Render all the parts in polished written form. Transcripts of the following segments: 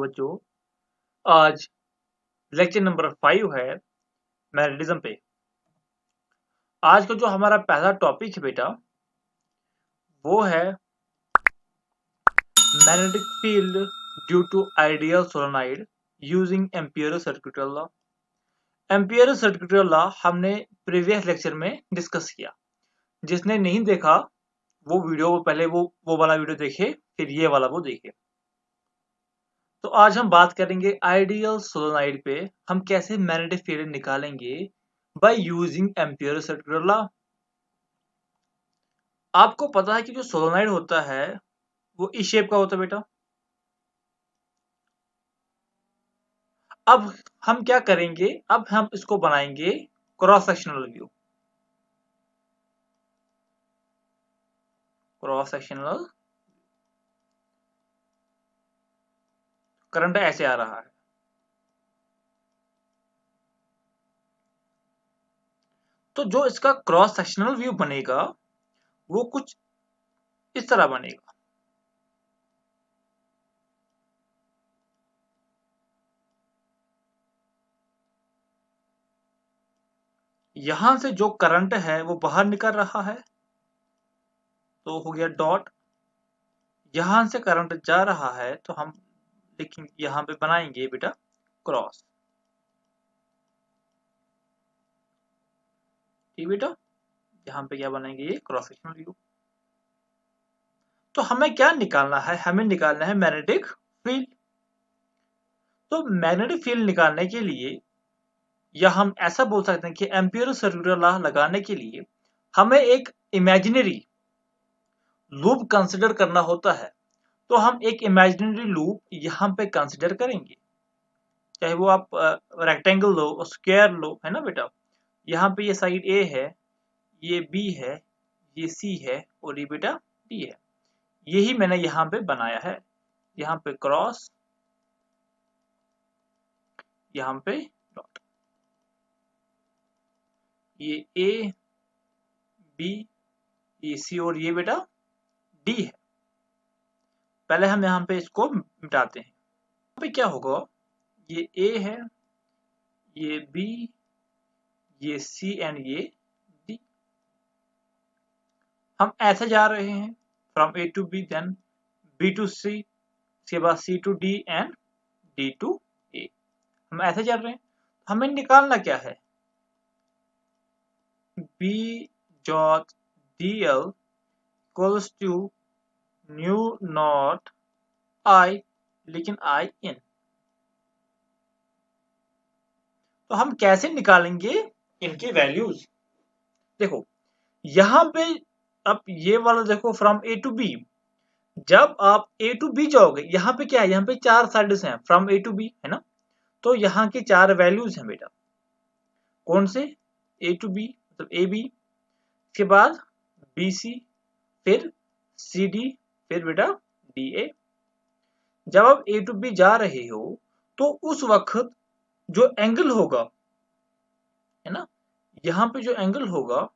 बच्चों। आज lecture number 5 है मैग्नेटिज्म पे। आज का जो हमारा पहला टॉपिक है बेटा वो है magnetic field due to ideal solenoid using Ampere circuit law. Ampere circuit law हमने प्रीवियस लेक्चर में डिस्कस किया। जिसने नहीं देखा वो वीडियो पहले वो वाला वीडियो देखे, फिर ये वाला वो देखे। तो आज हम बात करेंगे आइडियल सोलेनोइड पे हम कैसे मैग्नेटिक फील्ड निकालेंगे by using Ampere circuit law. आपको पता है कि जो सोलेनोइड होता है वो इस शेप का होता है बेटा। अब हम क्या करेंगे, अब हम इसको बनाएंगे cross sectional view. Cross sectional current ऐसे आ रहा है। तो जो इसका क्रॉस सेक्शनल व्यू बनेगा वो कुछ इस तरह बनेगा। यहां से जो करंट है वो बाहर निकल रहा है तो हो गया डॉट। यहां से करंट जा रहा है तो हम लिखेंगे, यहां पे बनाएंगे बेटा क्रॉस। ठीक बेटा, यहां पे क्या बनाएंगे, ये क्रॉस सेक्शनल व्यू। तो हमें क्या निकालना है, हमें निकालना है मैग्नेटिक फील्ड। तो मैग्नेटिक फील्ड निकालने के लिए या हम ऐसा बोल सकते हैं कि एम्पियर सर्कुलर लॉ लगाने के लिए हमें एक इमेजिनरी लूप कंसिडर करना होता है। तो हम एक इमेजिनरी लूप यहाँ पे कंसिडर करेंगे, चाहे वो आप रेक्टेंगल लो, स्क्वायर लो, है ना बेटा। यहाँ पे ये साइड ए है, ये बी है, ये सी है और ये बेटा डी है। यही मैंने यहाँ पे बनाया है। यहाँ पे क्रॉस, यहाँ पे डॉट। ये ए बी, ये सी और ये बेटा डी है। पहले हम यहाँ पे इसको मिटाते हैं। यहाँ पे क्या होगा, ये ए है, ये बी, ये सी एंड ये डी। हम ऐसे जा रहे हैं from A to B, then B to C, उसके बाद C to D and D to A. हम ऐसे चल रहे हैं। हमें निकालना क्या है, B dot D L equals to mu naught I, लेकिन आई इन। तो हम कैसे निकालेंगे इनकी वैल्यूज। देखो यहां पे अब ये वाला देखो फ्रॉम ए टू बी, जब आप ए टू बी जाओगे यहाँ पे क्या है, यहाँ पे 4 साइड्स हैं फ्रॉम ए टू बी, है ना। तो यहाँ की 4 वैल्यूज हैं बेटा। कौन से, ए टू बी मतलब ए बी, इसके बाद बी सी, फिर सी डी, फिर बेटा डी ए। जब आप ए टू बी जा रहे हो तो उस वक्त जो एंगल होगा, है ना, यहाँ पे जो एंगल होगा,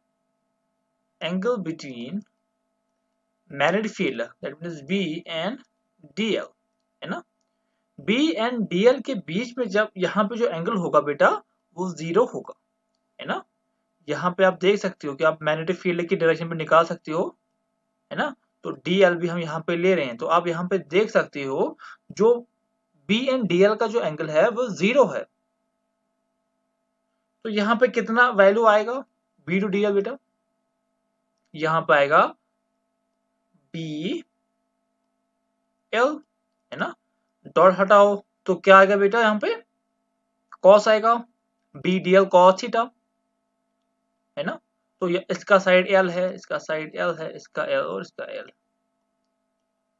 angle between magnetic field that means B and DL, है ना। बी एंड डीएल के बीच में जब यहाँ पे जो एंगल होगा बेटा वो 0 होगा, है ना। यहाँ पे आप देख सकते हो कि आप मैग्नेटिक फील्ड की डायरेक्शन पे निकाल सकते हो, है ना। तो डीएल भी हम यहाँ पे ले रहे हैं तो आप यहाँ पे देख सकते हो जो बी एंड डीएल का जो एंगल है वो 0 है। तो यहाँ पे कितना वैल्यू आएगा बी टू डीएल बेटा, यहाँ पे आएगा बी एल, है ना। डॉट हटाओ तो क्या आएगा बेटा, यहाँ पे कॉस आएगा, बी डीएल कॉस थीटा, है ना। तो ये इसका साइड एल है, इसका साइड एल है, इसका एल और इसका एल,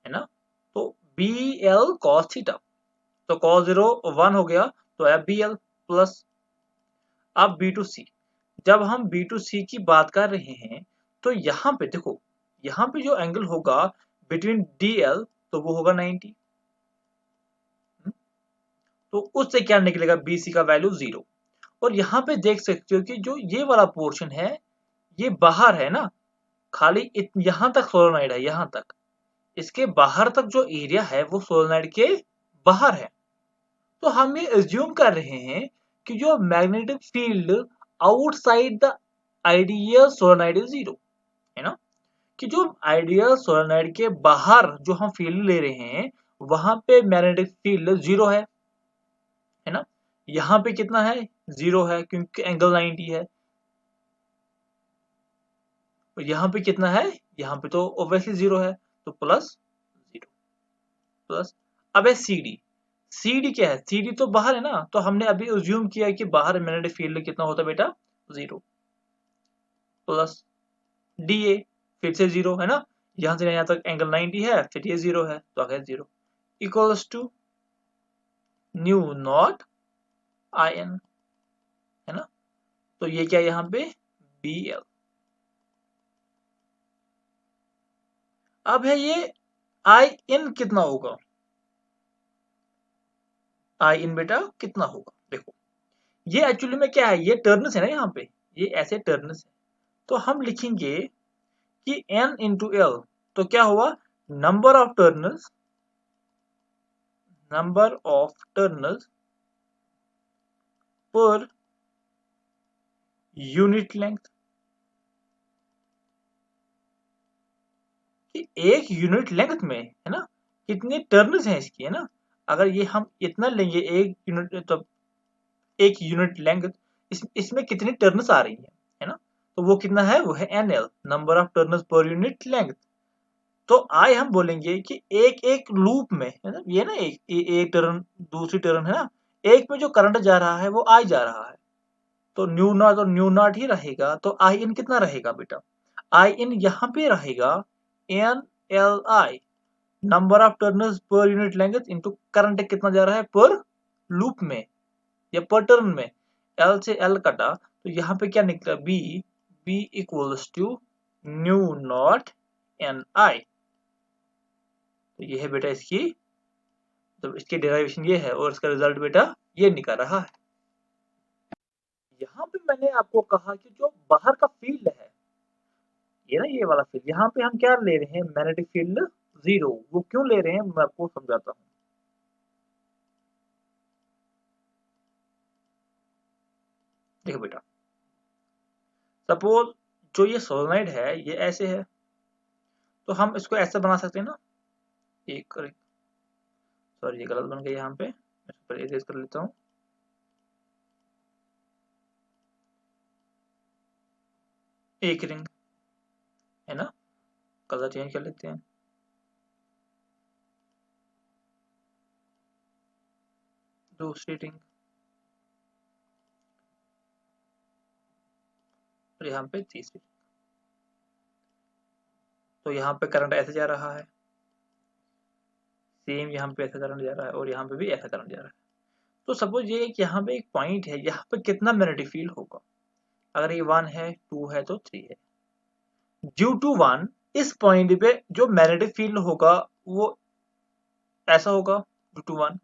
है ना। तो बी एल कॉस थीटा, तो कॉस 0 1 हो गया तो है बी एल प्लस। अब बी टू सी, जब हम बी टू सी की बात कर रहे हैं तो यहाँ पे देखो, यहाँ पे जो एंगल होगा बिटवीन डी एल तो वो होगा 90। तो उससे क्या निकलेगा, बी सी का वैल्यू 0। और यहाँ पे देख सकते हो कि जो ये वाला पोर्शन है ये बाहर है ना, खाली यहाँ तक सोलेनोइड है, यहाँ तक। इसके बाहर तक जो एरिया है वो सोलेनोइड के बाहर है। तो हम ये एज्यूम कर रहे हैं कि जो magnetic field outside the ideal solenoid is zero, है ना, कि जो आइडियल सोलेनोइड के बाहर जो हम फील्ड ले रहे हैं वहां पे मैग्नेटिक फील्ड जीरो है ना। यहाँ पे कितना है, जीरो है क्योंकि एंगल 90 है। और यहाँ पे कितना है, यहाँ पे तो ऑब्वियसली जीरो है, तो प्लस जीरो प्लस। अब है सी डी, सी डी क्या है, सी डी तो बाहर है ना, तो हमने अभी एज्यूम किया कि बाहर मैग्नेटिक फील्ड कितना होता है बेटा, जीरो प्लस डी ए, फिर से जीरो है ना, यहां से यहां तक एंगल 90 है, फिर ये जीरो है तो आ गया zero, equals to mu naught I N, है ना। तो ये क्या है यहाँ पे बी एल। अब है ये आई इन कितना होगा, आई इन बेटा कितना होगा, देखो ये एक्चुअली में क्या है, ये टर्न्स है ना यहाँ पे, ये ऐसे टर्न्स है, तो हम लिखेंगे कि n इंटू एल, तो क्या हुआ, number of turns, number of turns per unit length, कि एक यूनिट लेंथ में है ना कितने टर्न्स हैं इसकी, है ना। अगर ये हम इतना लेंगे एक यूनिट, तो एक यूनिट लेंथ, इसमें कितनी टर्न्स आ रही है ना, तो वो कितना है, वो है N L, number of turns per unit length. तो आई हम बोलेंगे कि एक एक लूप में, है ना, ये ना एक टर्न दूसरी टर्न है ना, एक में जो करंट जा रहा है वो आई जा रहा है, तो न्यू नॉट और न्यू नॉट ही रहेगा, तो आई इन कितना रहेगा बेटा, आई इन यहाँ पे रहेगा N L I, number of turns per unit length into current कितना जा रहा है पर लूप में या पर टर्न में, एल से एल कटा तो यहाँ पे क्या निकला B, B equals to mu naught N I. तो ये है बेटा इसकी, तो इसकी डेरिवेशन ये है और इसका रिजल्ट बेटा ये निकल रहा है। यहाँ पे मैंने आपको कहा कि जो बाहर का फील्ड है, ये ना ये वाला फील्ड, यहाँ पे हम क्या ले रहे हैं, मैग्नेटिक फील्ड जीरो, वो क्यों ले रहे हैं मैं आपको समझाता हूँ। देखो बेटा, सपोज जो ये सोलेनोइड है ये ऐसे है, तो हम इसको ऐसे बना सकते हैं ना, एक, सॉरी ये गलत बन गया, यहाँ पे मैं इरेज कर लेता हूँ, एक रिंग है ना, कलर चेंज कर लेते हैं, दूसरी रिंग, और यहाँ पे तीसरी। तो यहाँ पे करंट ऐसे जा रहा है, सेम यहाँ पे ऐसा करंट जा रहा है और यहाँ पे भी ऐसा करंट जा रहा है। तो सपोज ये एक यहाँ पे एक पॉइंट है, यहाँ पे कितना मैग्नेटिक फील्ड होगा, अगर ये 1 है 2 है तो 3 है, ड्यू टू 1 इस पॉइंट पे जो मैग्नेटिक फील्ड होगा वो ऐसा होगा ड्यू टू 1,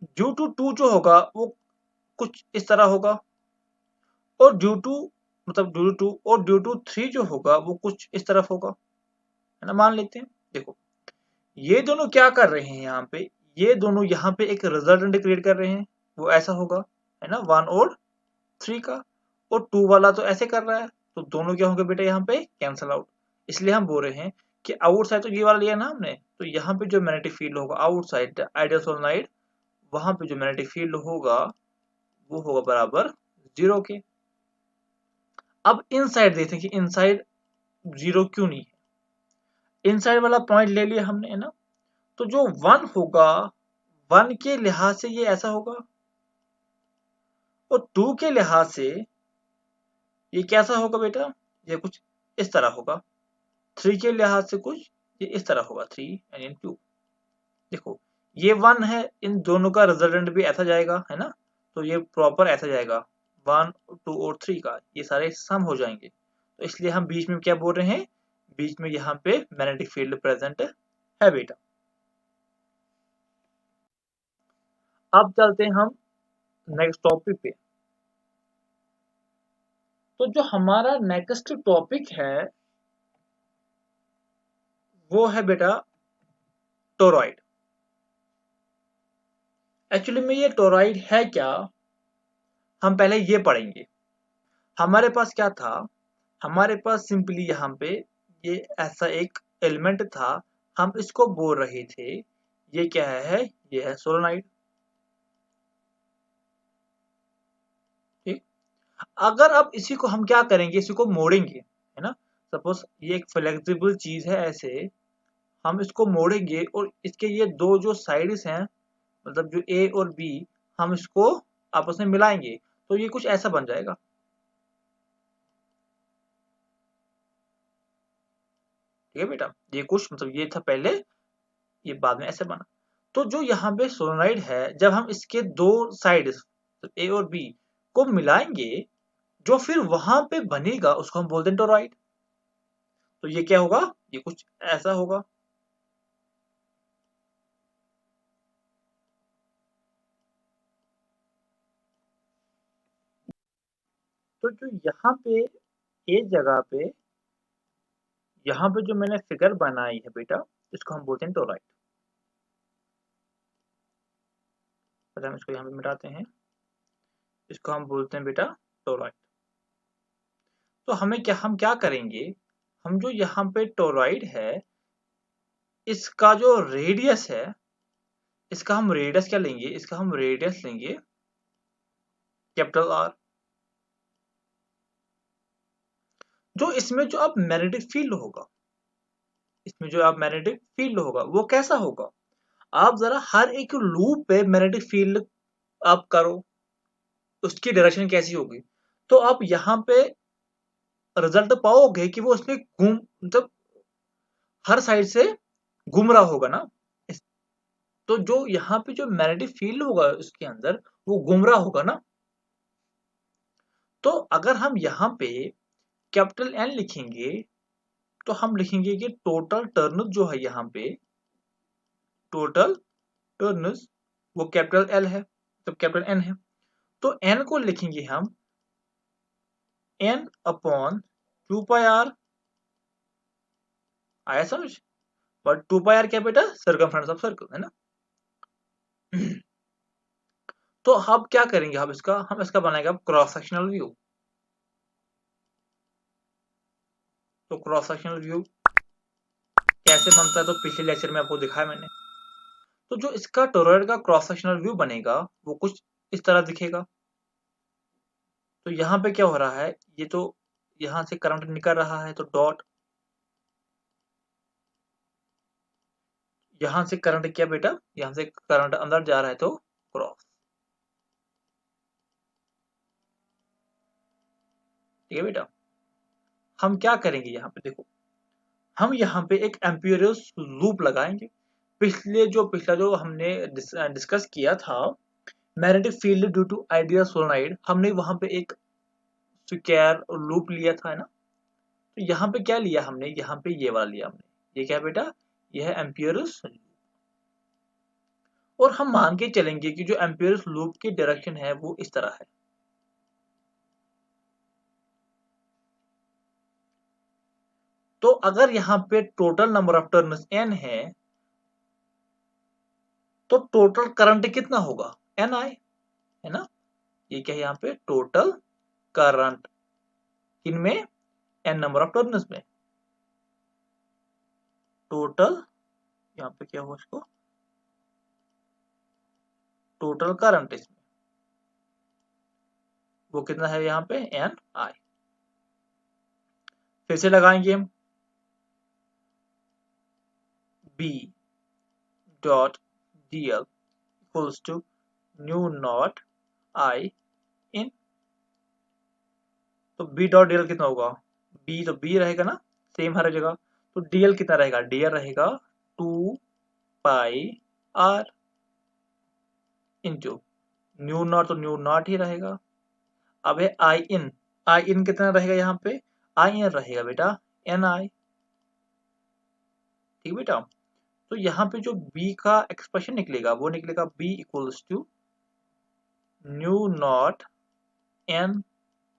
ड्यू टू 2 जो होगा वो कुछ इस तरह होगा, और ड्यू टू मतलब ड्यू टू और ड्यू टू 3 जो होगा वो कुछ इस तरफ होगा, है ना, मान लेते हैं। देखो ये दोनों क्या कर रहे हैं यहाँ पे, ये दोनों यहाँ पे एक रिजल्टेंट क्रिएट कर रहे हैं, वो ऐसा होगा, है ना, 1 और 3 का, और 2 वाला तो ऐसे कर रहा है, तो दोनों क्या होंगे बेटा यहाँ पे कैंसल आउट। इसलिए हम बोल रहे हैं कि आउटसाइड तो ये वाला लिया ना हमने, तो यहाँ पे जो मैग्नेटिक फील्ड होगा आउटसाइड आइडियल सोलेनोइड, वहां पे जो मैग्नेटिक फील्ड होगा वो होगा बराबर जीरो के। अब इनसाइड देखते हैं कि इनसाइड जीरो क्यों नहीं है, इनसाइड वाला पॉइंट ले लिया हमने, है ना, तो जो 1 होगा 1 के लिहाज से ये ऐसा होगा, और 2 के लिहाज से ये कैसा होगा बेटा, ये कुछ इस तरह होगा, 3 के लिहाज से कुछ ये इस तरह होगा, 3 एंड 2। देखो ये 1 है, इन दोनों का रिजल्टेंट भी ऐसा जाएगा, है ना, तो ये प्रॉपर ऐसा जाएगा, 1 2 और 3 का ये सारे सम हो जाएंगे, तो इसलिए हम बीच में क्या बोल रहे हैं, बीच में यहाँ पे मैग्नेटिक फील्ड प्रेजेंट है बेटा। अब चलते हैं हम नेक्स्ट टॉपिक पे। तो जो हमारा नेक्स्ट टॉपिक है वो है बेटा टोरॉइड। एक्चुअली में ये टोरॉइड है क्या, हम पहले ये पढ़ेंगे। हमारे पास क्या था, हमारे पास सिंपली यहाँ पे ये ऐसा एक एलिमेंट था, हम इसको बोल रहे थे ये क्या है, ये है सोलेनोइड। ठीक, अगर अब इसी को हम क्या करेंगे, इसी को मोड़ेंगे, है ना। सपोज ये एक फ्लेक्सिबल चीज है, ऐसे हम इसको मोड़ेंगे और इसके ये दो जो साइड्स हैं, मतलब जो ए और बी, हम इसको आपस में मिलाएंगे तो ये कुछ ऐसा बन जाएगा। ठीक है बेटा, ये कुछ मतलब ये था पहले, ये बाद में ऐसे बना। तो जो यहाँ पे सोलेनोइड है, जब हम इसके दो साइड्स ए और बी को मिलाएंगे, जो फिर वहां पे बनेगा उसको हम बोलते हैं टोरॉइड। तो ये क्या होगा, ये कुछ ऐसा होगा। तो जो यहाँ पे ए जगह पे, यहाँ पे जो मैंने फिगर बनाई है बेटा, इसको हम बोलते हैं टोरॉइड। पहले हम इसको यहाँ पे मिटाते हैं, इसको हम बोलते हैं बेटा टोरॉइड। तो हमें क्या, हम क्या करेंगे, हम जो यहाँ पे टोरॉइड है, इसका जो रेडियस है, इसका हम रेडियस क्या लेंगे, इसका हम रेडियस लेंगे कैपिटल आर। जो इसमें जो अब मैग्नेटिक फील्ड होगा, इसमें जो अब मैग्नेटिक फील्ड होगा वो कैसा होगा, आप जरा हर एक लूप पे मैग्नेटिक फील्ड आप करो, उसकी डायरेक्शन कैसी होगी, तो आप यहाँ पे रिजल्ट पाओगे कि वो उसमें घूम, मतलब हर साइड से घूम रहा होगा ना। तो जो यहाँ पे जो मैग्नेटिक फील्ड होगा उसके अंदर, वो घूम रहा होगा ना। तो अगर हम यहाँ पे कैपिटल एन लिखेंगे, तो हम लिखेंगे कि टोटल टर्न जो है यहाँ पे, टोटल टर्न्स, वो कैपिटल एल है, तो कैपिटल एन है। तो एन को लिखेंगे हम एन अपॉन 2 पाई आर, आया समझ। बट 2 पाई आर क्या बेटा, सर्कमफ्रेंस ऑफ सर्कल है ना। तो हम क्या करेंगे, हम इसका बनाएंगे क्रॉस सेक्शनल व्यू। तो क्रॉस सेक्शनल व्यू कैसे बनता है, तो पिछले लेक्चर में आपको दिखाया मैंने। तो जो इसका टोरॉइड का क्रॉस सेक्शनल व्यू बनेगा, वो कुछ इस तरह दिखेगा। तो यहाँ पे क्या हो रहा है, ये तो यहाँ से करंट निकल रहा है, तो डॉट, यहाँ से करंट क्या बेटा, यहाँ से करंट अंदर जा रहा है तो क्रॉस। ठीक है बेटा, हम क्या करेंगे यहाँ पे देखो, हम यहाँ पे एक एम्पियरस लूप लगाएंगे। पिछला जो हमने डिस्कस किया था, magnetic field due to ideal solenoid, हमने वहां पे एक स्क्वायर लूप लिया था, है ना। तो यहाँ पे क्या लिया हमने, यहाँ पे ये वाला लिया हमने, ये क्या बेटा, ये है एम्पियरस लूप। और हम मान के चलेंगे कि जो एम्पियरस लूप की डायरेक्शन है वो इस तरह है। तो अगर यहाँ पे total number of turns n है, तो टोटल करंट कितना होगा, एन आई, है ना। ये क्या है, यहाँ पे टोटल करंट किनमें, एन नंबर ऑफ टर्न्स में, टोटल, यहाँ पे क्या हुआ इसको, टोटल करंट इसमें वो कितना है, यहाँ पे एन आई। फिर से लगाएंगे हम, B dot D L equals to mu naught I in. तो बी डॉट डी एल कितना होगा, बी तो बी रहेगा ना, सेम हर जगह। तो डी एल कितना रहेगा, डी एल रहेगा 2 pi are into new not, तो न्यू नॉट ही रहेगा। अब है आई इन, आई इन कितना रहेगा यहाँ पे, आई इन रहेगा बेटा एन आई। ठीक बेटा, तो यहाँ पे जो b का एक्सप्रेशन निकलेगा वो निकलेगा b equals to mu naught N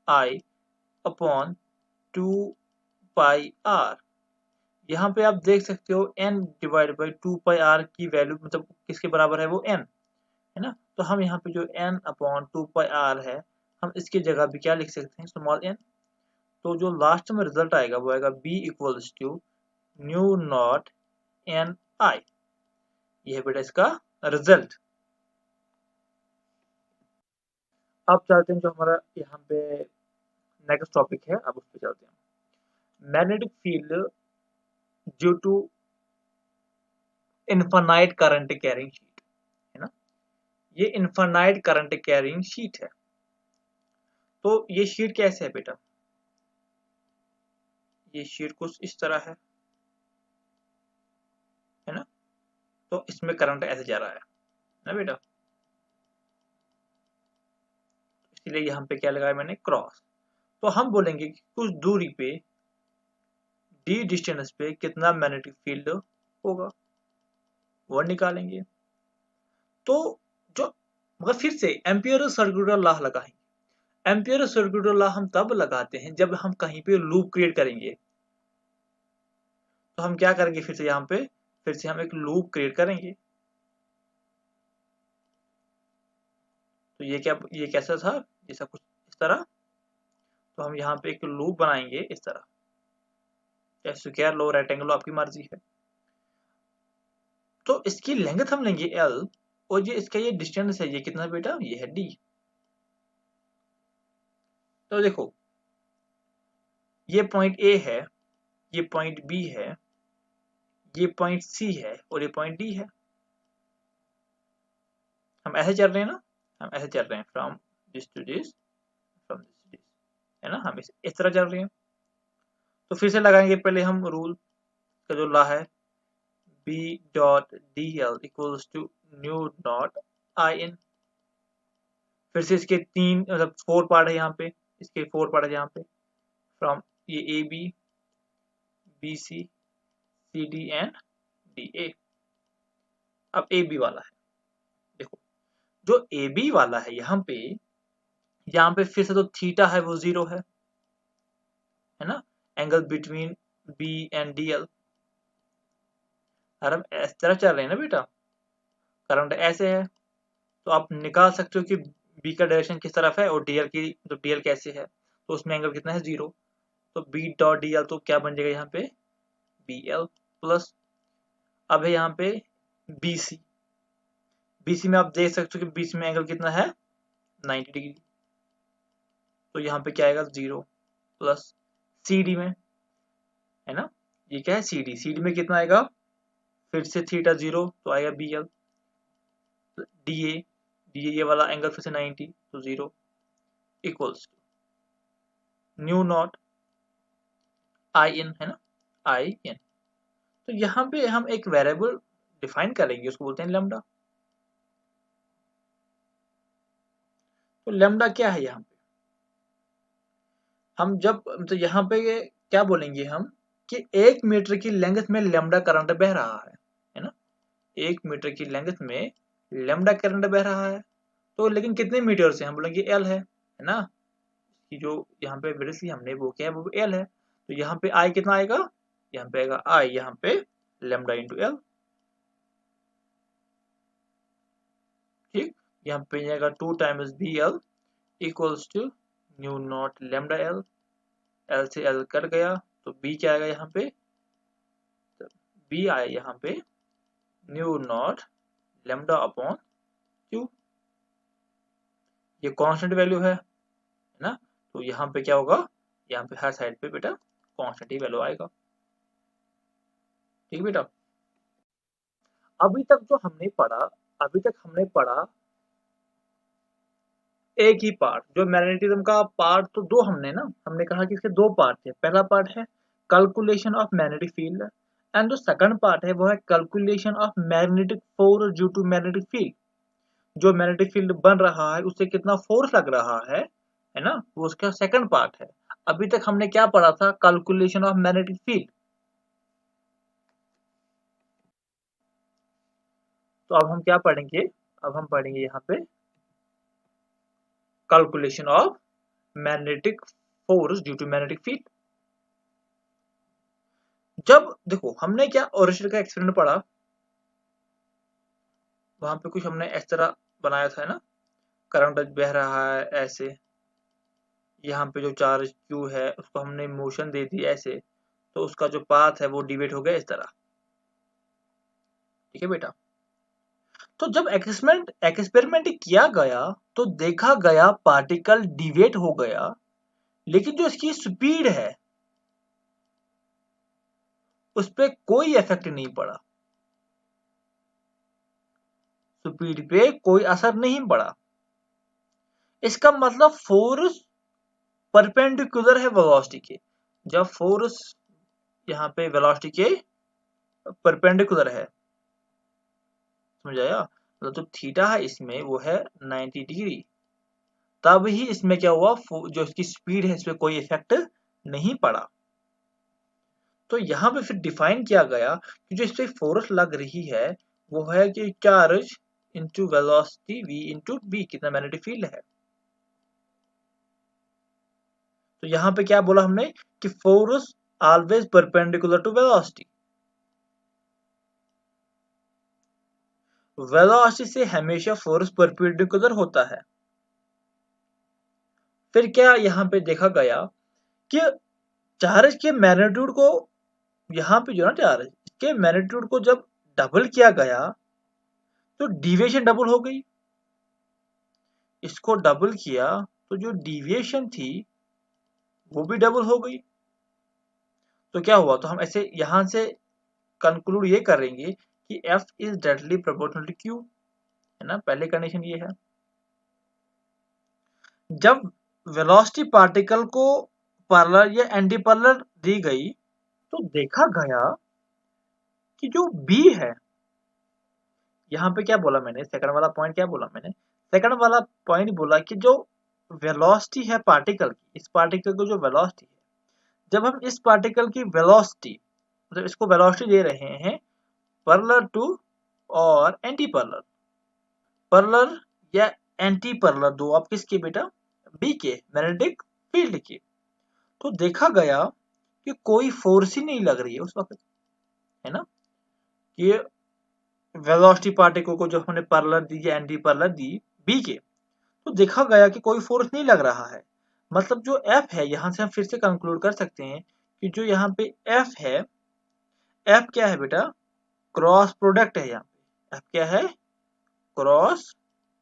I upon 2 pi R. यहाँ पे आप देख सकते हो n divide by 2 pi R की वैल्यू मतलब किसके बराबर है, वो n, है है ना। तो हम यहाँ पे जो n/2πr है, हम इसकी जगह भी क्या लिख सकते हैं, स्मॉल n। तो जो लास्ट में रिजल्ट आएगा वो आएगा b equals to mu naught n i। ये है बेटा इसका रिजल्ट। अब चलते हैं जो हमारा यहाँ पे नेक्स्ट टॉपिक है, अब उस पर चलते हैं। Magnetic field due to infinite current carrying sheet, है ना। ये इनफाइनाइट करंट कैरिंग शीट है। तो ये शीट कैसे है बेटा, ये शीट कुछ इस तरह है ना। तो इसमें करंट ऐसे जा रहा है ना बेटा, इसलिए यहाँ पे क्या लगाया मैंने, क्रॉस। तो हम बोलेंगे कि कुछ दूरी पे d डिस्टेंस पे कितना मैग्नेटिक फील्ड होगा, वो निकालेंगे। तो जो मगर फिर से एम्पियर सर्कुलर लॉ लगाएंगे। एम्पियर सर्कुलर लॉ हम तब लगाते हैं जब हम कहीं पे लूप क्रिएट करेंगे। तो हम क्या करेंगे, फिर से यहाँ पे फिर से हम एक लूप क्रिएट करेंगे। तो ये क्या, ये कैसा था, जैसा कुछ इस तरह। तो हम यहाँ पे एक लूप बनाएंगे इस तरह, चाहे स्क्वायर लो रेक्टेंगल आपकी मर्जी है। तो इसकी लेंथ हम लेंगे l, और ये इसका ये डिस्टेंस है, ये कितना बेटा, ये है d। तो देखो ये पॉइंट A है, ये पॉइंट B है, ये पॉइंट C है, और ये पॉइंट D है। हम ऐसे चल रहे हैं ना, हम ऐसे चल रहे हैं from this to this, from this to this, है ना। हम इस तरह चल रहे हैं। तो फिर से लगाएंगे पहले हम रूल का जो लॉ है, B dot DL equals to mu dot IN। फिर से इसके तीन मतलब 4 पार्ट है यहाँ पे, इसके 4 पार्ट है यहाँ पे, फ्रॉम ये AB BC CD and DA। अब AB वाला है, देखो जो AB वाला है यहाँ पे फिर से तो थीटा है वो 0 है ना। Angle between B and DL। और हम इस तरह चल रहे हैं ना बेटा, करंट ऐसे है। तो आप निकाल सकते हो कि B का डायरेक्शन किस तरफ है, और DL की तो DL कैसे है, तो उसमें एंगल कितना है, 0। तो B डॉट DL तो क्या बन जाएगा यहाँ पे, BL प्लस। अब है यहाँ पे BC। BC में आप देख सकते हो कि BC में एंगल कितना है, 90 डिग्री। तो यहाँ पे क्या आएगा, 0 प्लस CD में, है ना। ये क्या है, CD में कितना आएगा, फिर से थीटा 0 तो आएगा BL। DA ये वाला एंगल फिर से 90 तो 0 इक्वल्स न्यू नॉट IN, है ना, IN। तो यहाँ पे हम एक वेरिएबल डिफाइन करेंगे, उसको बोलते हैं लैम्डा। तो लैम्डा क्या है यहाँ पे, हम जब तो यहाँ पे क्या बोलेंगे हम कि 1 मीटर की लेंथ में लैम्डा करंट बह रहा है ना। 1 मीटर की लेंथ में लैम्डा करंट बह रहा है। तो लेकिन कितने मीटर से, हम बोलेंगे L है ना। कि जो यहाँ पे विड्थ हमने वो क्या है, वो L है। तो यहाँ पे I कितना आएगा, यहाँ पे आएगा I यहाँ पे लैम्डा इंटू L। ठीक, यहाँ पे जाएगा 2 times BL equals to mu naught lambda L। L से L कट गया तो B क्या आएगा यहाँ पे, तो B आया यहाँ पे new naught lambda upon Q। ये कांस्टेंट वैल्यू है ना। तो यहाँ पे क्या होगा, यहाँ पे हर साइड पे बेटा कांस्टेंट ही वैल्यू आएगा। ठीक बेटा, अभी तक जो हमने पढ़ा, अभी तक हमने पढ़ा एक ही पार्ट, जो मैग्नेटिज्म का पार्ट तो दो हमने ना, हमने कहा कि इसके 2 पार्ट थे। पहला पार्ट है calculation of magnetic field, and जो सेकंड पार्ट है वो है calculation of magnetic force due to magnetic field. जो मैग्नेटिक फील्ड बन रहा है उससे कितना फोर्स लग रहा है ना, वो उसका सेकंड पार्ट है। अभी तक हमने क्या पढ़ा था, कैलकुलेशन ऑफ मैग्नेटिक फील्ड। तो अब हम क्या पढ़ेंगे, अब हम पढ़ेंगे यहाँ पे calculation of magnetic force due to magnetic field. जब देखो हमने क्या ओरिजिन का एक्सपेरिमेंट पढ़ा, वहां पे कुछ हमने इस तरह बनाया था ना, करंट बह रहा है ऐसे, यहाँ पे जो चार्ज क्यू है उसको हमने मोशन दे दी ऐसे, तो उसका जो पाथ है वो डिवेट हो गया इस तरह। ठीक है बेटा। तो जब एक्सपेरिमेंट किया गया तो देखा गया पार्टिकल डिवेट हो गया, लेकिन जो इसकी स्पीड है उस पर कोई इफेक्ट नहीं पड़ा, स्पीड पे कोई असर नहीं पड़ा। इसका मतलब फोर्स परपेंडिकुलर है वेलोसिटी के। जब फोर्स यहाँ पे वेलोसिटी के परपेंडिकुलर है, समझ आया, मतलब जो थीटा है इसमें वो है 90 डिग्री, तब ही इसमें क्या हुआ, जो इसकी स्पीड है इस पर कोई इफेक्ट नहीं पड़ा। तो यहाँ पे फिर डिफाइन किया गया कि जो इस पे फोर्स लग रही है वो है कि charge into velocity v into B, कितना मैग्नेटिक फील्ड है। तो यहाँ पे क्या बोला हमने कि force always perpendicular to velocity, velocity से हमेशा फोर्स परपेंडिकुलर होता है। फिर क्या यहाँ पे देखा गया कि चार्ज के मैग्नीट्यूड को, यहाँ पे जो ना चार्ज के मैग्नीट्यूड को जब डबल किया गया तो डिविएशन डबल हो गई। इसको डबल किया तो जो डिविएशन थी वो भी डबल हो गई। तो क्या हुआ, तो हम ऐसे यहां से कंक्लूड ये करेंगे कि F is directly proportional to Q, है ना, पहले कंडीशन ये है। जब वेलोसिटी पार्टिकल को पैरेलल या एंटी पैरेलल दी गई तो देखा गया कि जो B है, यहाँ पे क्या बोला मैंने, सेकंड वाला पॉइंट क्या बोला मैंने, सेकंड वाला पॉइंट बोला कि जो वेलोसिटी है पार्टिकल की, इस पार्टिकल को जो वेलोसिटी है, जब हम इस पार्टिकल की वेलोसिटी, मतलब इसको वेलोसिटी दे रहे हैं पैरेलल टू और एंटी पैरेलल, पैरेलल या एंटी पैरेलल दो आप किसके बेटा, बी के मैग्नेटिक फील्ड के, तो देखा गया कि कोई फोर्स ही नहीं लग रही है उस वक्त, है ना, कि वेलोसिटी पार्टिकल को जो हमने पैरेलल दी या एंटी पैरेलल दी बी के, तो देखा गया कि कोई फोर्स नहीं लग रहा है। मतलब जो एफ है, यहां से हम फिर से कंक्लूड कर सकते हैं कि जो यहाँ पे एफ है, एफ क्या है बेटा, क्रॉस प्रोडक्ट है। यहाँ पे एफ क्या है, क्रॉस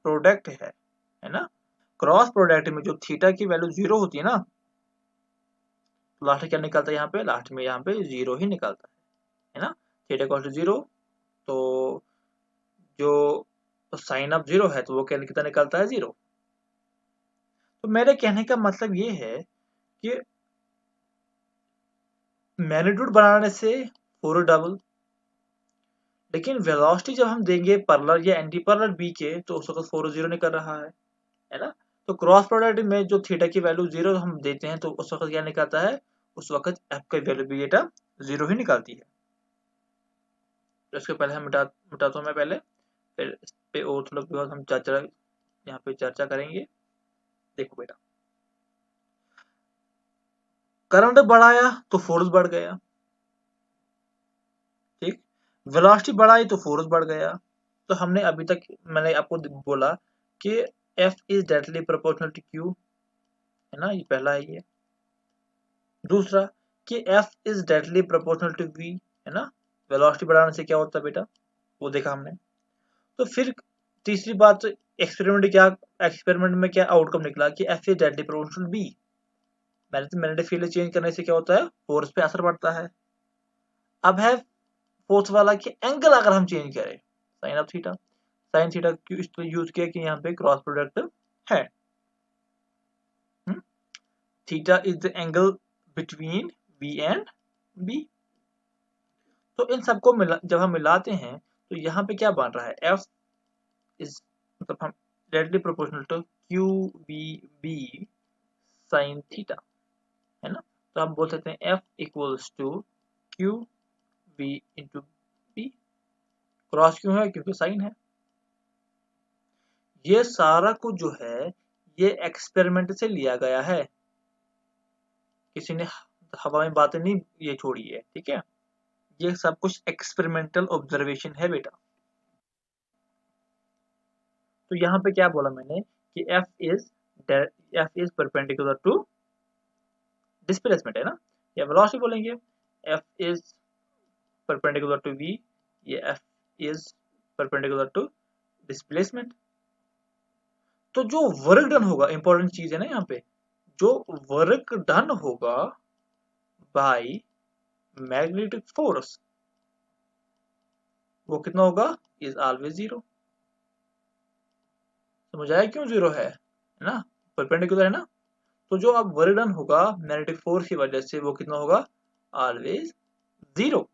प्रोडक्ट है ना। क्रॉस प्रोडक्ट में जो थीटा की वैल्यू 0 होती है ना, तो लास्ट में क्या निकलता है, यहाँ पे लास्ट में यहाँ पे 0 ही निकलता है ना। थीटा इक्वल टू 0, तो जो साइन ऑफ 0 है तो वो क्या कितना निकलता है, 0। तो मेरे कहने का मतलब ये है कि मैग्नीट्यूड बनाने से फोर डबल, लेकिन वेलोसिटी जब हम देंगे पैरेलल या एंटी पैरेलल बी के तो उस वक्त 4 0 निकल रहा है ना। तो क्रॉस प्रोडक्ट में जो थीटा की वैल्यू 0 हम देते हैं तो उस वक्त क्या निकलता है, उस वक्त एफ की वैल्यू भी बेटा 0 ही निकलती है। तो इसके पहले हम मिटाता हूँ मैं पहले, फिर इस पे और थोड़ा बहुत हम चर्चा यहाँ पे चर्चा करेंगे। देखो बेटा, करंट बढ़ाया तो फोर्स बढ़ गया, ठीक, वेलोसिटी बढ़ाई तो फोर्स बढ़ गया। तो हमने अभी तक मैंने आपको बोला कि F is directly proportional to Q, है ना, ये पहला है ये। दूसरा कि F is directly proportional to V, है ना, वेलोसिटी बढ़ाने से क्या होता है बेटा, वो देखा हमने। तो फिर तीसरी बात, एक्सपेरिमेंट में क्या आउटकम निकला कि F is directly proportional to B। Magnetic field change करने से क्या होता है, फोर्स पे असर पड़ता है। अब है फोर्थ वाला कि एंगल अगर हम चेंज करें, sine of theta, sine theta क्यों इसलिए यूज किया कि यहाँ पे क्रॉस प्रोडक्ट है। Theta is the angle between V and B। तो इन सबको जब हम मिलाते हैं तो यहाँ पे क्या बन रहा है, F इज, मतलब हम directly proportional to Q B B sine theta, है ना। तो हम बोल सकते हैं F equals to Q B into B. Cross क्यों है, क्योंकि साइन है। ये सारा कुछ जो है ये एक्सपेरिमेंट से लिया गया है, किसी ने हवा में बातें नहीं ये छोड़ी है, ठीक है। ये सब कुछ एक्सपेरिमेंटल ऑब्जर्वेशन है बेटा। तो यहाँ पे क्या बोला मैंने कि F is perpendicular to displacement है ना, या वेलोसिटी बोलेंगे। F is perpendicular to V, ये F is perpendicular to displacement. तो जो वर्क डन होगा, इंपॉर्टेंट चीज है ना यहाँ पे, जो वर्क डन होगा बाय मैग्नेटिक फोर्स वो कितना होगा, इज ऑलवेज जीरो। समझ आया क्यों जीरो है ना, परपेंडिकुलर है ना। तो जो अब वर्क डन होगा मैग्नेटिक फोर्स की वजह से वो कितना होगा, ऑलवेज जीरो।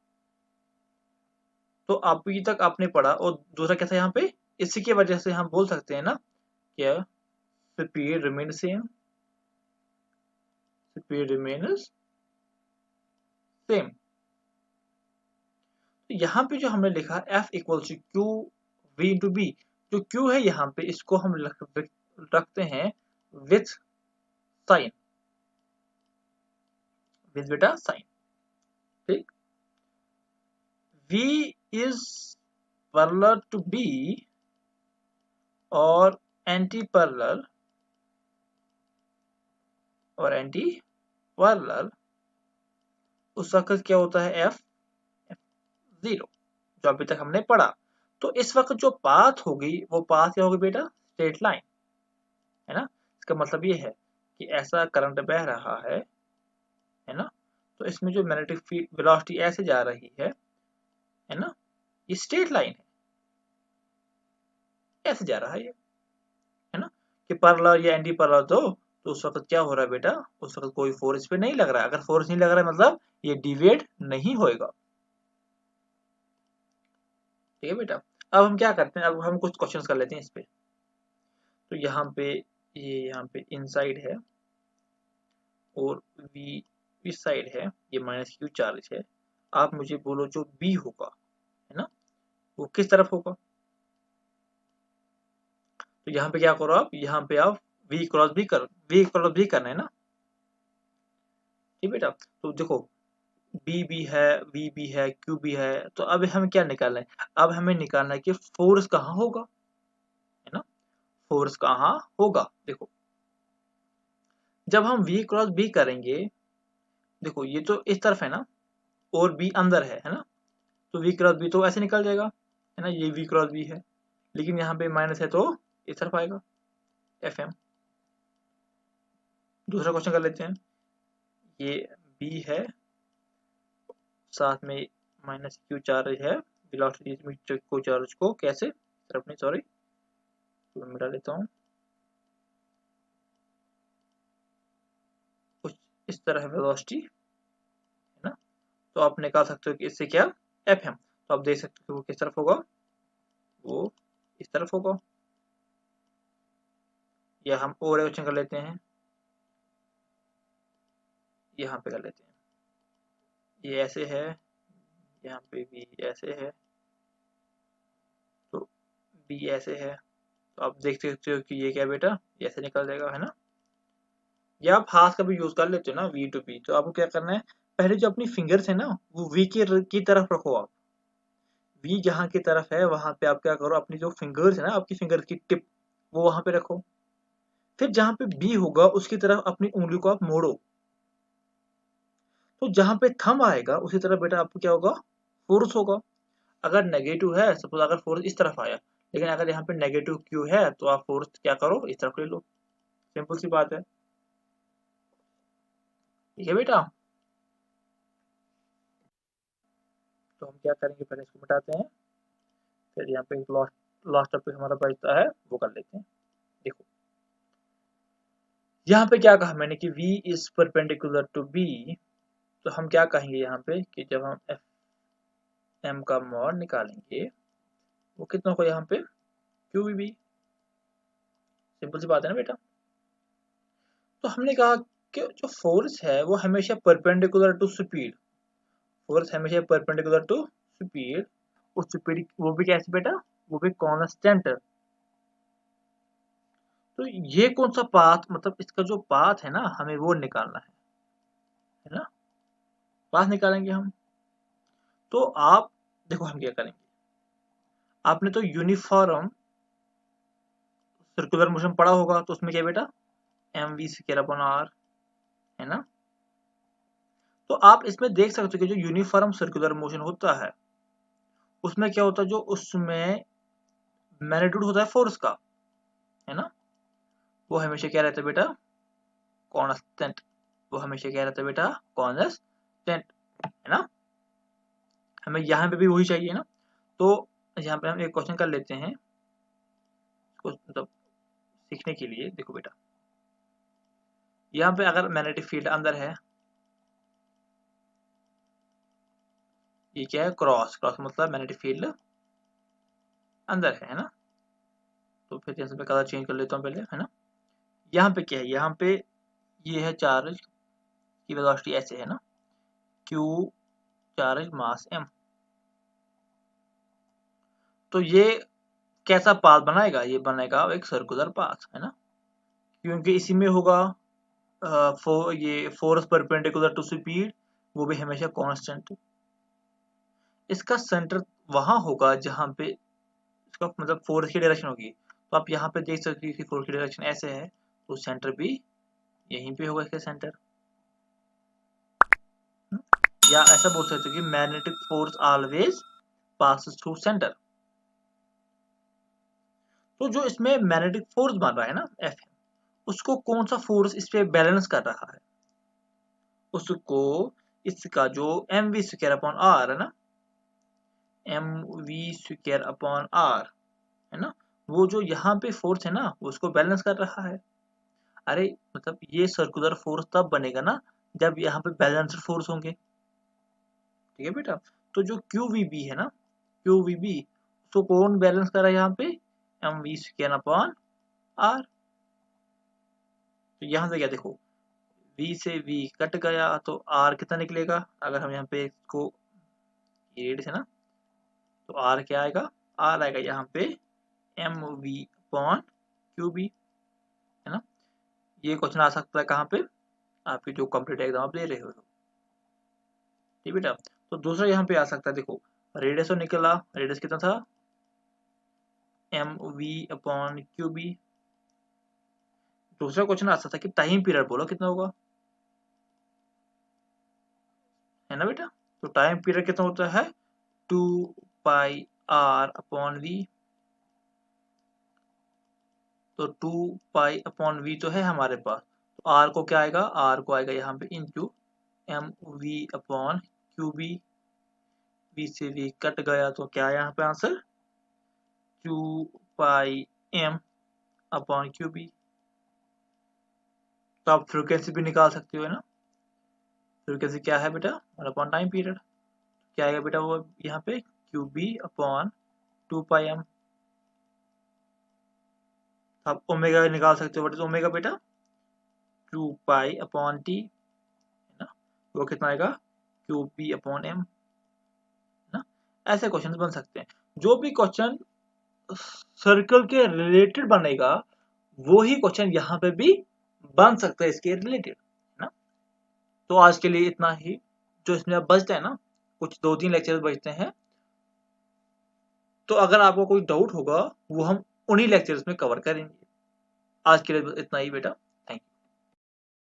तो अभी तक आपने पढ़ा। और दूसरा क्या था यहाँ पे, इसी की वजह से हम बोल सकते हैं ना क्या, speed remain same, speed remains same. तो यहाँ पे जो हमने लिखा F equals to Q V into B, जो Q है यहाँ पे इसको हम रखते हैं विथ साइन, विथ बेटा साइन, ठीक। V is parallel to B और एंटी पैरेलल उस वक्त क्या होता है, F जीरो, जो अभी तक हमने पढ़ा। तो इस वक्त जो पाथ होगी वो पाथ क्या होगी बेटा, स्ट्रेट लाइन, है ना। इसका मतलब ये है कि ऐसा करंट बह रहा है ना, तो इसमें जो मैग्नेटिक फील्ड वेलोसिटी ऐसे जा रही है ना, ये स्ट्रेट लाइन है, ऐसे जा रहा है ना। कि पैरेलल या एंटी पैरेलल तो उस वक्त क्या हो रहा है बेटा, उस वक्त कोई फोर्स पे नहीं लग रहा है। अगर फोर्स नहीं लग रहा है मतलब ये डिविएट नहीं होएगा, ठीक है बेटा। अब हम क्या करते हैं, अब हम कुछ क्वेश्चंस कर लेते हैं इस पे। तो यहाँ पे ये यहाँ पे इनसाइड है और वी इस साइड है, ये माइनस क्यू चार्ज है। आप मुझे बोलो जो बी होगा, है ना, वो किस तरफ होगा। तो यहाँ पे क्या करो आप, यहाँ पे आप वी क्रॉस भी करना है ना, ठीक बेटा। तो देखो बी भी है, वी भी है, क्यू भी है, तो अब हमें क्या निकालना है, अब हमें निकालना है कि फोर्स कहाँ होगा, है ना, फोर्स कहाँ होगा। देखो जब हम वी क्रॉस बी करेंगे, देखो ये तो इस तरफ है ना और बी अंदर है ना, तो वी क्रॉस बी तो ऐसे निकल जाएगा, है ना, ये वी क्रॉस बी है, लेकिन यहाँ पे माइनस है तो इस तरफ आएगा एफ एम। दूसरा क्वेश्चन कर लेते हैं, ये बी है, साथ में माइनस क्यू चार्ज है, वेलोसिटी को चार्ज को कैसे तरफ नहीं, सॉरी तो मिटा लेता हूँ, कुछ इस तरह है वेलोसिटी, है ना। तो आप निकाल सकते हो कि इससे क्या, एफ एम। तो आप देख सकते हो वो किस तरफ होगा, वो इस तरफ होगा। या हम और क्वेश्चन कर लेते हैं, यहाँ पे कर लेते हैं, ये ऐसे है, यहाँ पे भी ऐसे है, तो बी ऐसे है। तो आप देख सकते हो कि ये क्या बेटा, ये ऐसे निकल जाएगा, है ना। या आप हाथ का भी यूज कर लेते हो ना, वी टू बी। तो आपको क्या करना है, पहले जो अपनी फिंगर्स है ना वो वी की तरफ रखो आप, वी जहाँ की तरफ है वहां पे आप क्या करो, अपनी जो फिंगर्स है ना, आपकी फिंगर की टिप वो वहां पे रखो। फिर जहां पे बी होगा उसकी तरफ अपनी उंगली को आप मोड़ो, तो जहां पे थंब आएगा उसी तरफ बेटा आपको क्या होगा, फोर्स होगा। अगर नेगेटिव है, सपोज अगर फोर्स इस तरफ आया, लेकिन अगर यहाँ पे नेगेटिव क्यू है तो आप फोर्स क्या करो, इस तरफ ले लो, सिंपल सी बात है, ठीक है बेटा। तो हम क्या करेंगे, पहले इसको मिटाते हैं, फिर यहाँ पे लास्ट टॉपिक हमारा बचता है वो कर लेते हैं। देखो यहाँ पे क्या कहा मैंने कि V is perpendicular to B, तो हम क्या कहेंगे यहाँ पे कि जब हम एफ एम का मॉड निकालेंगे वो कितना होगा यहाँ पे, क्यू बी, सिंपल सी बात है ना बेटा। तो हमने कहा कि जो फोर्स है वो हमेशा परपेंडिकुलर टू स्पीड, फोर्स हमेशा परपेंडिकुलर टू स्पीड, उस स्पीड वो भी कैसे बेटा, वो भी कांस्टेंट। तो ये कौन सा पाथ, मतलब इसका जो पाथ है ना हमें वो निकालना है ना, पाथ निकालेंगे हम। तो आप देखो हम क्या करेंगे, आपने तो यूनिफॉर्म सर्कुलर मोशन पढ़ा होगा, तो उसमें क्या बेटा, mv स्क्वायर अपॉन r, है ना। तो आप इसमें देख सकते हो कि जो यूनिफॉर्म सर्कुलर मोशन होता है उसमें क्या होता है, जो उसमें मैग्नीट्यूड होता है फोर्स का, है ना, वो हमेशा क्या रहता है बेटा, कांस्टेंट। वो हमेशा क्या रहता है बेटा, कांस्टेंट, है ना। हमें यहाँ पे भी वही चाहिए ना। तो यहाँ पे हम एक क्वेश्चन कर लेते हैं, मतलब सीखने के लिए। देखो बेटा, यहाँ पे अगर मैग्नेटिक फील्ड अंदर है, ये क्या है, क्रॉस, क्रॉस मतलब मैग्नेटिक फील्ड अंदर है ना। तो फिर जैसे मैं कलर चेंज कर लेता हूँ पहले, है ना। यहाँ पे क्या है, यहाँ पे ये है चार्ज की वेलोसिटी ऐसे है ना, क्यू चार्ज मास एम। तो ये कैसा पाथ बनाएगा, ये बनेगा एक सर्कुलर पाथ, है ना, क्योंकि इसी में होगा ये फोर्स परपेंडिकुलर टू स्पीड, वो भी हमेशा कांस्टेंट। इसका सेंटर वहां होगा जहां पे इसका मतलब फोर्स की डायरेक्शन होगी। तो आप यहाँ पे देख सकते हो कि फोर्स की डायरेक्शन ऐसे है, तो सेंटर भी यहीं पे होगा, इसका सेंटर। या ऐसा बोल सकते हो कि magnetic force always passes through centre. तो जो इसमें मैग्नेटिक फोर्स बन रहा है ना एफ, उसको कौन सा फोर्स इस पे बैलेंस कर रहा है, उसको इसका जो M V square upon R है ना, M V square upon R, है ना, वो जो यहाँ पे फोर्स है ना उसको बैलेंस कर रहा है। अरे मतलब ये सर्कुलर फोर्स तब बनेगा ना जब यहाँ पे बैलेंस्ड फोर्स होंगे, ठीक है बेटा। तो जो क्यू वी बी है ना, क्यू वी बी, उसको कौन बैलेंस कर रहा है यहाँ पे, M V square upon R. तो यहाँ से क्या देखो, v से v कट गया तो r कितना निकलेगा, अगर हम यहाँ पे इसको रेड है ना, तो r क्या आएगा, r आएगा यहाँ पे M V upon Q B, है ना। ये क्वेश्चन आ सकता है कहाँ पे, आपकी जो कॉम्पिटिटिव एग्जाम आप दे रहे हो, ठीक बेटा। तो दूसरा यहाँ पे आ सकता है, देखो रेडियस तो निकला, रेडियस कितना था, M V upon Q B. दूसरा क्वेश्चन आ सकता है कि टाइम पीरियड बोलो कितना होगा, है ना बेटा। तो टाइम पीरियड कितना होता है, 2 पाई r अपॉन वी। तो 2 पाई अपॉन वी तो है हमारे पास, तो r को क्या आएगा, r को आएगा यहाँ पे into M V upon Q B. V से वी कट गया तो क्या है यहाँ पे answer, 2 pi m upon Q B. तो आप फ्रीक्वेंसी भी निकाल सकते हो, है ना। फ्रीक्वेंसी क्या है बेटा, वन अपॉन टाइम पीरियड। क्या आएगा बेटा वो यहाँ पे, Q B upon 2 pi m। आप ओमेगा निकाल सकते हो, व्हाट इज ओमेगा बेटा, 2 पाई अपॉन t, है ना, वो कितना आएगा, क्यू बी अपॉन m, ना। ऐसे क्वेश्चन बन सकते हैं। जो भी क्वेश्चन सर्कल के रिलेटेड बनेगा वो ही क्वेश्चन यहाँ पे भी बन सकता है इसके रिलेटेड, ना। तो आज के लिए इतना ही, जो इसमें अब बचता है ना, कुछ 2-3 लेक्चर बचते हैं, तो अगर आपको कोई डाउट होगा वो हम उन्हीं लेक्चर्स में कवर करेंगे। आज के लिए इतना ही बेटा।